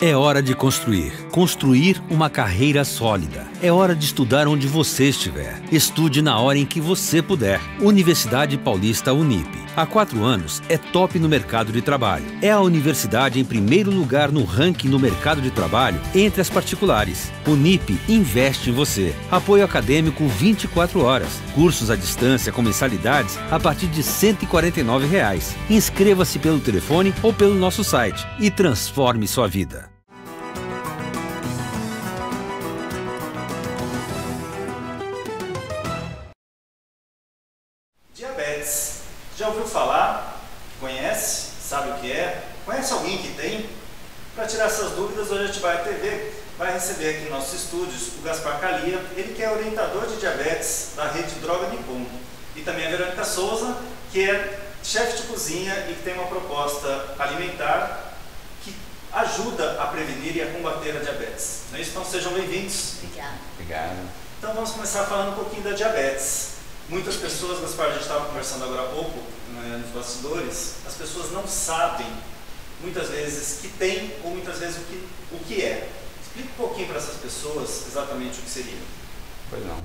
É hora de construir uma carreira sólida. É hora de estudar onde você estiver. Estude na hora em que você puder. Universidade Paulista Unip. Há 4 anos é top no mercado de trabalho. É a universidade em primeiro lugar no ranking no mercado de trabalho entre as particulares. Unip investe em você. Apoio acadêmico 24 horas. Cursos à distância com mensalidades a partir de R$ 149. Inscreva-se pelo telefone ou pelo nosso site e transforme sua vida. Diabetes. Já ouviu falar? Conhece? Sabe o que é? Conhece alguém que tem? Para tirar essas dúvidas, hoje a Atibaia TV vai receber aqui em nossos estúdios o Gaspar Calia, ele que é orientador de diabetes da rede Droga Nippon, e também a Verônica Souza, que é chefe de cozinha e que tem uma proposta alimentar que ajuda a prevenir e a combater a diabetes. Não é isso? Então sejam bem-vindos. Obrigada. Obrigado. Então vamos começar falando um pouquinho da diabetes. Muitas pessoas, Gaspar, a gente estava conversando agora há pouco, nos bastidores, as pessoas não sabem, muitas vezes, que tem ou muitas vezes o que é. Explica um pouquinho para essas pessoas exatamente o que seria. Pois não.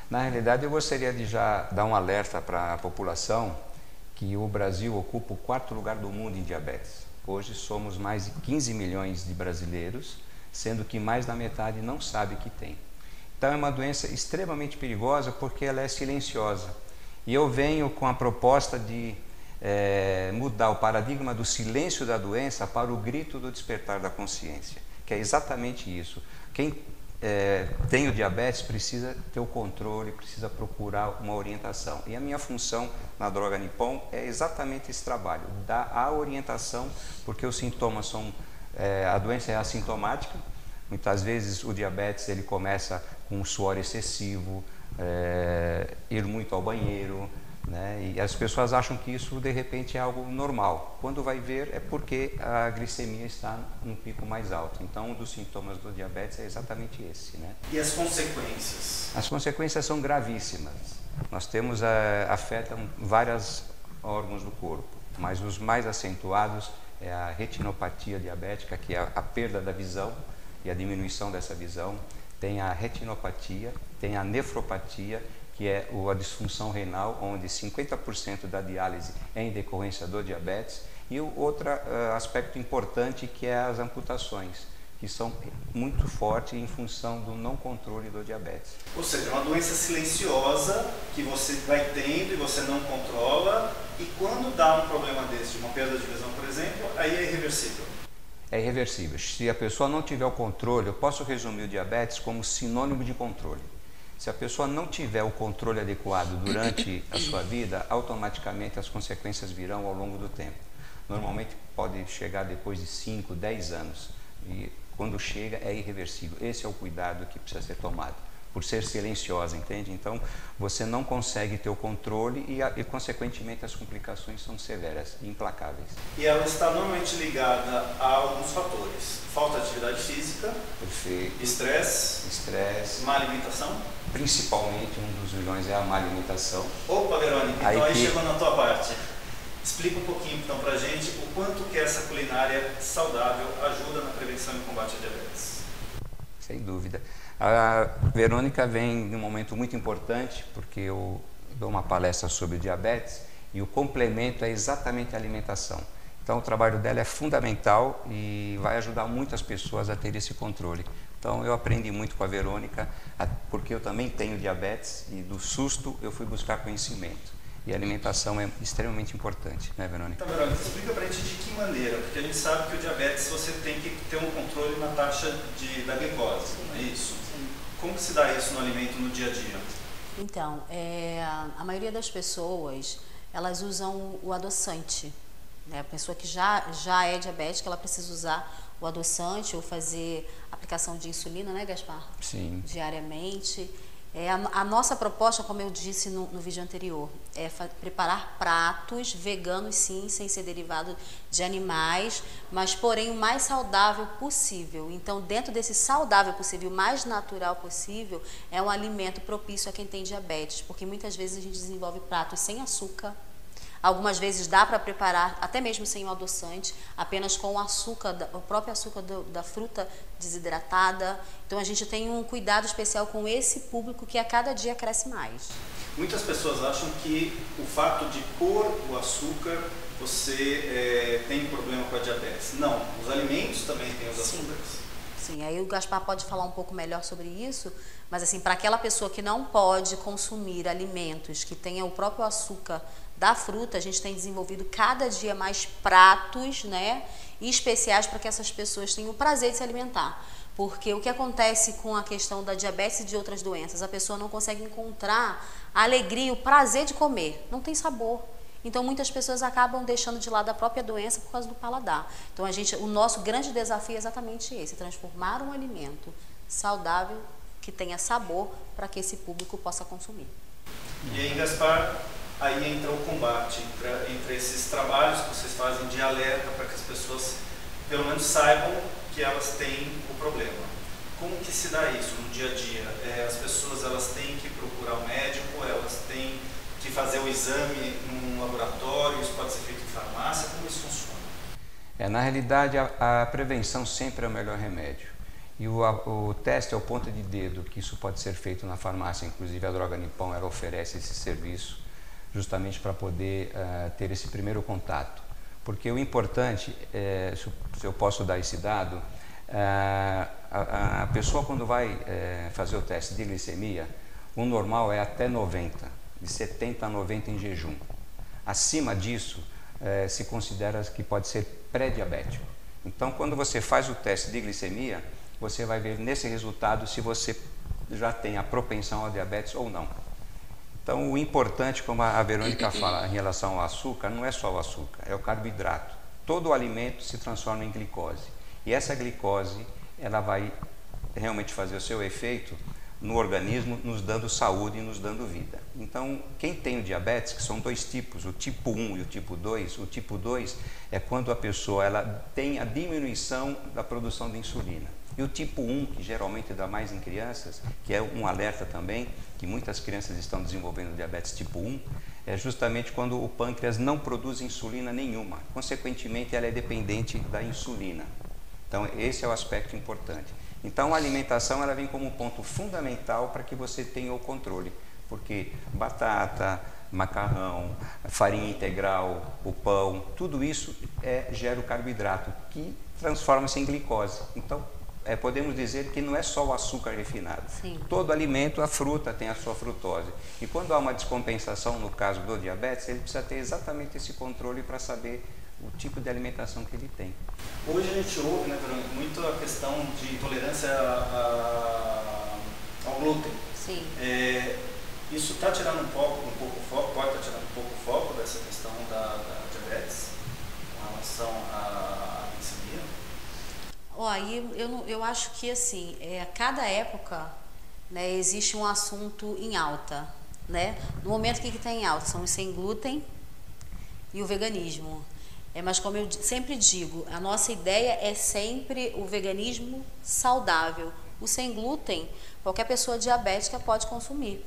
Na realidade, eu gostaria de já dar um alerta para a população que o Brasil ocupa o 4º lugar do mundo em diabetes. Hoje somos mais de 15 milhões de brasileiros, sendo que mais da metade não sabe que tem. Então é uma doença extremamente perigosa porque ela é silenciosa. E eu venho com a proposta de mudar o paradigma do silêncio da doença para o grito do despertar da consciência, que é exatamente isso. Quem tem o diabetes precisa ter o controle, precisa procurar uma orientação. E a minha função na Droga Nippon é exatamente esse trabalho, dar a orientação, porque os sintomas são... a doença é assintomática. Muitas vezes o diabetes ele começa com um suor excessivo, ir muito ao banheiro, né? E as pessoas acham que isso de repente é algo normal. Quando vai ver é porque a glicemia está no pico mais alto. Então um dos sintomas do diabetes é exatamente esse, né? E as consequências? As consequências são gravíssimas. Nós temos, afetam vários órgãos do corpo, mas os mais acentuados é a retinopatia diabética, que é a perda da visão e a diminuição dessa visão. Tem a retinopatia, tem a nefropatia, que é a disfunção renal, onde 50% da diálise é em decorrência do diabetes. E o outro aspecto importante, que é as amputações, que são muito fortes em função do não controle do diabetes. Ou seja, é uma doença silenciosa que você vai tendo e você não controla, e quando dá um problema desse, de uma perda de visão, por exemplo, aí é irreversível. É irreversível. Se a pessoa não tiver o controle, eu posso resumir o diabetes como sinônimo de controle. Se a pessoa não tiver o controle adequado durante a sua vida, automaticamente as consequências virão ao longo do tempo. Normalmente pode chegar depois de 5, 10 anos. E quando chega é irreversível. Esse é o cuidado que precisa ser tomado, por ser silenciosa, entende? Então você não consegue ter o controle e consequentemente as complicações são severas e implacáveis. E ela está normalmente ligada a alguns fatores: falta de atividade física, perfeito, estresse, má alimentação. Principalmente um dos vilões é a má alimentação. Opa, Verônica, então aí chegou na tua parte. Explica um pouquinho então pra gente o quanto que essa culinária saudável ajuda na prevenção e combate à diabetes. Sem dúvida. A Verônica vem num momento muito importante, porque eu dou uma palestra sobre diabetes e o complemento é exatamente a alimentação. Então o trabalho dela é fundamental e vai ajudar muitas pessoas a ter esse controle. Então eu aprendi muito com a Verônica, porque eu também tenho diabetes e do susto eu fui buscar conhecimento. E a alimentação é extremamente importante, né, Verônica? Então, Verônica, explica pra gente de que maneira, porque a gente sabe que o diabetes você tem que ter um controle na taxa da glicose, não é isso? Sim. Como que se dá isso no alimento no dia a dia? Então, a maioria das pessoas, elas usam o adoçante, né? A pessoa que já é diabética, ela precisa usar o adoçante ou fazer aplicação de insulina, né, Gaspar? Sim. Diariamente. A nossa proposta, como eu disse no vídeo anterior, é preparar pratos veganos, sim, sem ser derivado de animais, mas porém o mais saudável possível. Então, dentro desse saudável possível, o mais natural possível, é um alimento propício a quem tem diabetes, porque muitas vezes a gente desenvolve pratos sem açúcar, Algumas vezes dá para preparar, até mesmo sem o adoçante, apenas com o açúcar, o próprio açúcar da fruta desidratada. Então a gente tem um cuidado especial com esse público que a cada dia cresce mais. Muitas pessoas acham que o fato de pôr o açúcar, você tem problema com a diabetes. Não, os alimentos também têm os açúcares. Sim, aí o Gaspar pode falar um pouco melhor sobre isso, mas assim, para aquela pessoa que não pode consumir alimentos que tenham o próprio açúcar da fruta, a gente tem desenvolvido cada dia mais pratos, né, especiais para que essas pessoas tenham o prazer de se alimentar. Porque o que acontece com a questão da diabetes e de outras doenças, a pessoa não consegue encontrar a alegria, o prazer de comer, não tem sabor. Então muitas pessoas acabam deixando de lado a própria doença por causa do paladar. Então o nosso grande desafio é exatamente esse, transformar um alimento saudável que tenha sabor para que esse público possa consumir. E aí, Gaspar, aí entra o combate entre esses trabalhos que vocês fazem de alerta para que as pessoas pelo menos saibam que elas têm o problema. Como que se dá isso no dia a dia? As pessoas elas têm que procurar o médico, elas têm que fazer o exame num laboratório, isso pode ser feito em farmácia, como isso funciona? Na realidade, a prevenção sempre é o melhor remédio. E o teste é o ponta de dedo, que isso pode ser feito na farmácia. Inclusive a Droga Nippon ela oferece esse serviço justamente para poder ter esse primeiro contato. Porque o importante, se eu posso dar esse dado, a pessoa quando vai fazer o teste de glicemia, o normal é até 90, de 70 a 90 em jejum. Acima disso, se considera que pode ser pré-diabético. Então, quando você faz o teste de glicemia, você vai ver nesse resultado se você já tem a propensão ao diabetes ou não. Então, o importante, como a Verônica fala, em relação ao açúcar, não é só o açúcar, é o carboidrato. Todo o alimento se transforma em glicose. E essa glicose, ela vai realmente fazer o seu efeito no organismo, nos dando saúde e nos dando vida. Então, quem tem o diabetes, que são dois tipos, o tipo 1 e o tipo 2, o tipo 2 é quando a pessoa ela tem a diminuição da produção de insulina. E o tipo 1, que geralmente dá mais em crianças, que é um alerta também, que muitas crianças estão desenvolvendo diabetes tipo 1, é justamente quando o pâncreas não produz insulina nenhuma. Consequentemente, ela é dependente da insulina. Então, esse é o aspecto importante. Então, a alimentação ela vem como ponto fundamental para que você tenha o controle, porque batata, macarrão, farinha integral, o pão, tudo isso gera o carboidrato, que transforma-se em glicose. Então, podemos dizer que não é só o açúcar refinado. Sim. Todo alimento, a fruta tem a sua frutose. E quando há uma descompensação, no caso do diabetes, ele precisa ter exatamente esse controle para saber o tipo de alimentação que ele tem. Hoje a gente ouve, né, Verônica, muito a questão de intolerância ao glúten. Sim. Isso está tirando um pouco o foco, pode estar tirando um pouco o foco dessa questão da diabetes com relação à glicemia? Eu acho que assim, a cada época, né, existe um assunto em alta, né? No momento que está em alta são os sem glúten e o veganismo. Mas como eu sempre digo, a nossa ideia é sempre o veganismo saudável. O sem glúten, qualquer pessoa diabética pode consumir.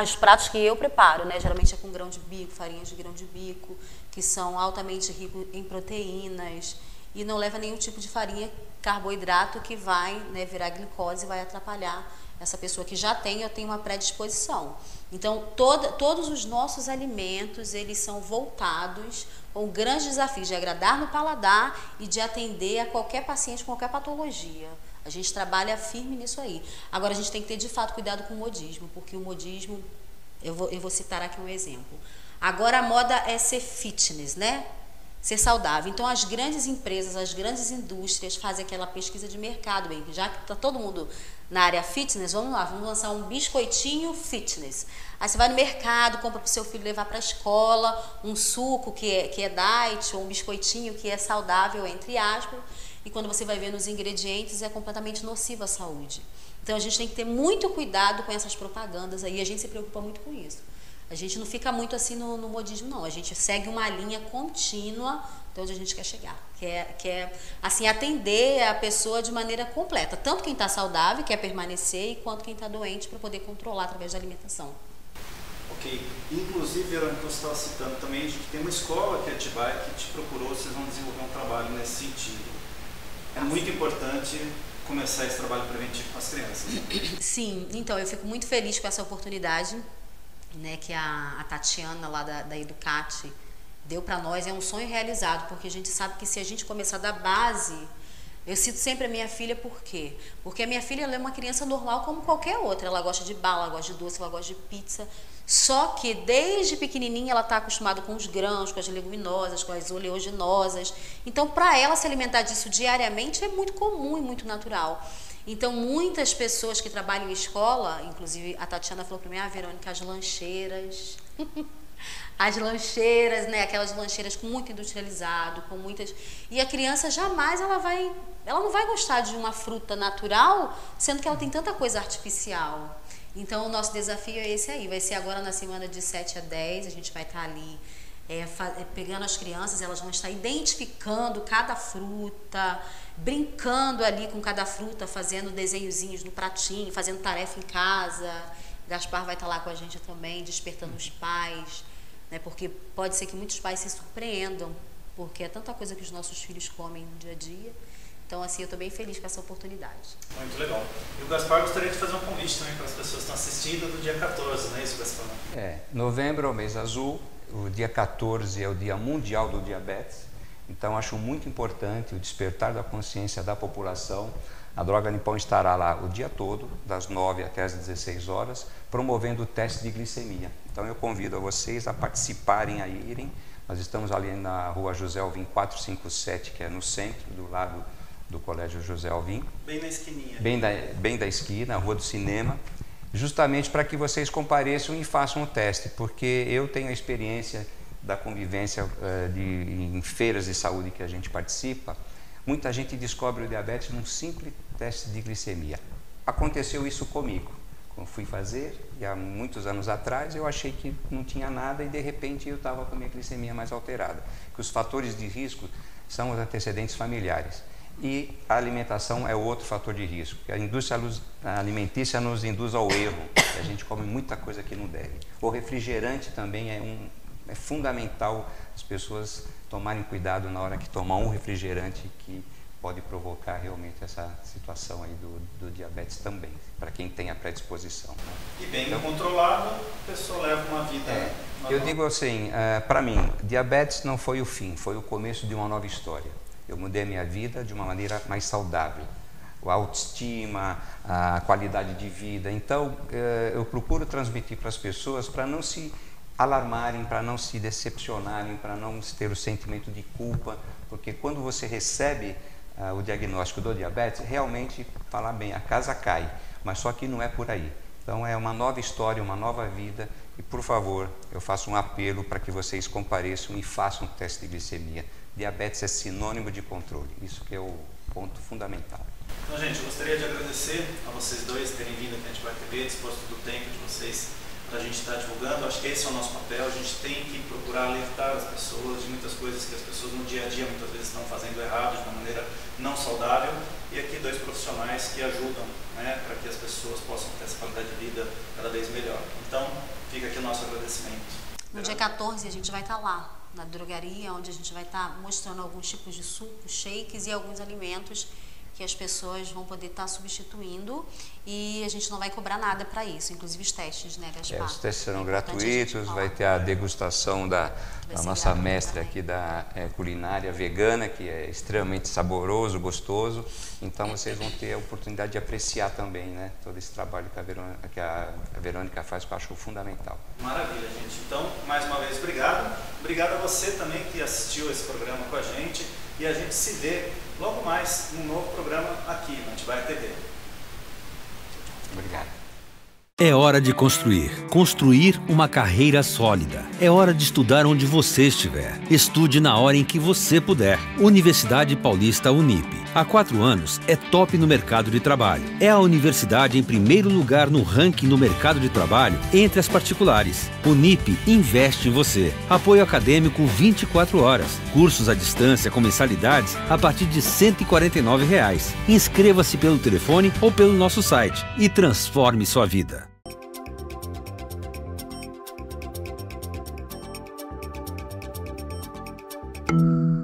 Os pratos que eu preparo, né, geralmente é com grão de bico, farinhas de grão de bico, que são altamente ricos em proteínas e não leva nenhum tipo de farinha, carboidrato que vai, né, virar glicose e vai atrapalhar essa pessoa que já tem ou tem uma predisposição. Então, todos os nossos alimentos, eles são voltados com o grande desafio de agradar no paladar e de atender a qualquer paciente com qualquer patologia. A gente trabalha firme nisso aí. Agora, a gente tem que ter, de fato, cuidado com o modismo, porque o modismo, eu vou citar aqui um exemplo. Agora, a moda é ser fitness, né? Ser saudável. Então, as grandes empresas, as grandes indústrias fazem aquela pesquisa de mercado, bem, já que está todo mundo na área fitness, vamos lá, vamos lançar um biscoitinho fitness. Aí você vai no mercado, compra para o seu filho levar para a escola, um suco que é diet, ou um biscoitinho que é saudável, entre aspas, e quando você vai ver nos ingredientes é completamente nocivo à saúde. Então a gente tem que ter muito cuidado com essas propagandas aí, a gente se preocupa muito com isso. A gente não fica muito assim no modismo, não. A gente segue uma linha contínua de onde a gente quer chegar. Que é assim, atender a pessoa de maneira completa. Tanto quem está saudável, quer permanecer, quanto quem está doente, para poder controlar através da alimentação. Ok. Inclusive, Verônica, você estava citando também que tem uma escola que é Atibaia que te procurou, vocês vão desenvolver um trabalho nesse sentido. É muito importante começar esse trabalho preventivo com as crianças. Sim, então eu fico muito feliz com essa oportunidade, né, que a Tatiana lá da Educate deu para nós. É um sonho realizado, porque a gente sabe que se a gente começar da base... Eu cito sempre a minha filha, por quê? Porque a minha filha, ela é uma criança normal como qualquer outra. Ela gosta de bala, ela gosta de doce, ela gosta de pizza. Só que desde pequenininha ela está acostumada com os grãos, com as leguminosas, com as oleaginosas. Então, para ela se alimentar disso diariamente é muito comum e muito natural. Então, muitas pessoas que trabalham em escola, inclusive a Tatiana falou para mim, Verônica, as lancheiras... As lancheiras, né? Aquelas lancheiras com muito industrializado, com muitas... E a criança jamais ela não vai gostar de uma fruta natural, sendo que ela tem tanta coisa artificial. Então, o nosso desafio é esse aí. Vai ser agora na semana de 7 a 10, a gente vai estar ali pegando as crianças, elas vão estar identificando cada fruta, brincando ali com cada fruta, fazendo desenhozinhos no pratinho, fazendo tarefa em casa. Gaspar vai estar lá com a gente também, despertando os pais, né? Porque pode ser que muitos pais se surpreendam, porque é tanta coisa que os nossos filhos comem no dia a dia. Então, assim, eu estou bem feliz com essa oportunidade. Muito legal. E o Gaspar gostaria de fazer um convite também para as pessoas que estão assistindo do dia 14, não é isso, Gaspar? Novembro é o mês azul, o dia 14 é o Dia Mundial do Diabetes. Então, acho muito importante o despertar da consciência da população. A Droga Nippon estará lá o dia todo, das 9 até as 16 horas, promovendo o teste de glicemia. Então, eu convido a vocês a participarem, a irem. Nós estamos ali na Rua José Alvim 457, que é no centro, do lado do Colégio José Alvim. Bem na esquininha. Bem da esquina, a Rua do Cinema, justamente para que vocês compareçam e façam o teste, porque eu tenho a experiência da convivência em feiras de saúde que a gente participa. Muita gente descobre o diabetes num simples teste de glicemia. Aconteceu isso comigo. Quando fui fazer, e há muitos anos atrás, eu achei que não tinha nada e de repente eu estava com a minha glicemia mais alterada. Que os fatores de risco são os antecedentes familiares. E a alimentação é outro fator de risco. A indústria alimentícia nos induz ao erro. A gente come muita coisa que não deve. O refrigerante também é fundamental as pessoas tomarem cuidado na hora que tomar um refrigerante, que pode provocar realmente essa situação aí do diabetes também, para quem tem a predisposição. E bem controlado, a pessoa leva uma vida normal. Eu digo assim, para mim, diabetes não foi o fim, foi o começo de uma nova história. Eu mudei a minha vida de uma maneira mais saudável. A autoestima, a qualidade de vida. Então, eu procuro transmitir para as pessoas para não se alarmarem, para não se decepcionarem, para não ter o sentimento de culpa, porque quando você recebe o diagnóstico do diabetes, realmente, falar bem, a casa cai, mas só que não é por aí. Então, é uma nova história, uma nova vida, e por favor, eu faço um apelo para que vocês compareçam e façam um teste de glicemia. Diabetes é sinônimo de controle, isso que é o ponto fundamental. Então, gente, eu gostaria de agradecer a vocês dois terem vindo aqui na Atibaia TV, disposto do tempo de vocês para a gente estar divulgando. Acho que esse é o nosso papel. A gente tem que procurar alertar as pessoas de muitas coisas que as pessoas no dia a dia muitas vezes estão fazendo errado, de uma maneira não saudável. E aqui dois profissionais que ajudam, né, para que as pessoas possam ter essa qualidade de vida cada vez melhor. Então, fica aqui o nosso agradecimento. No dia 14 a gente vai estar lá, na drogaria, onde a gente vai estar mostrando alguns tipos de sucos, shakes e alguns alimentos que as pessoas vão poder estar substituindo, e a gente não vai cobrar nada para isso, inclusive os testes, né, Gaspar? Os testes serão gratuitos, vai ter a degustação da nossa mestra aqui da culinária vegana, que é extremamente saboroso, gostoso. Então vocês vão ter a oportunidade de apreciar também, né, todo esse trabalho que a Verônica faz, que eu acho fundamental. Maravilha, gente. Então, mais uma vez, obrigado. Obrigado a você também que assistiu esse programa com a gente. E a gente se vê logo mais num novo programa aqui na Atibaia TV. Obrigado. É hora de construir uma carreira sólida. É hora de estudar onde você estiver. Estude na hora em que você puder. Universidade Paulista Unip. Há 4 anos é top no mercado de trabalho. É a universidade em primeiro lugar no ranking no mercado de trabalho entre as particulares. Unip investe em você. Apoio acadêmico 24 horas. Cursos à distância com mensalidades a partir de R$ 149. Inscreva-se pelo telefone ou pelo nosso site e transforme sua vida. Obrigada.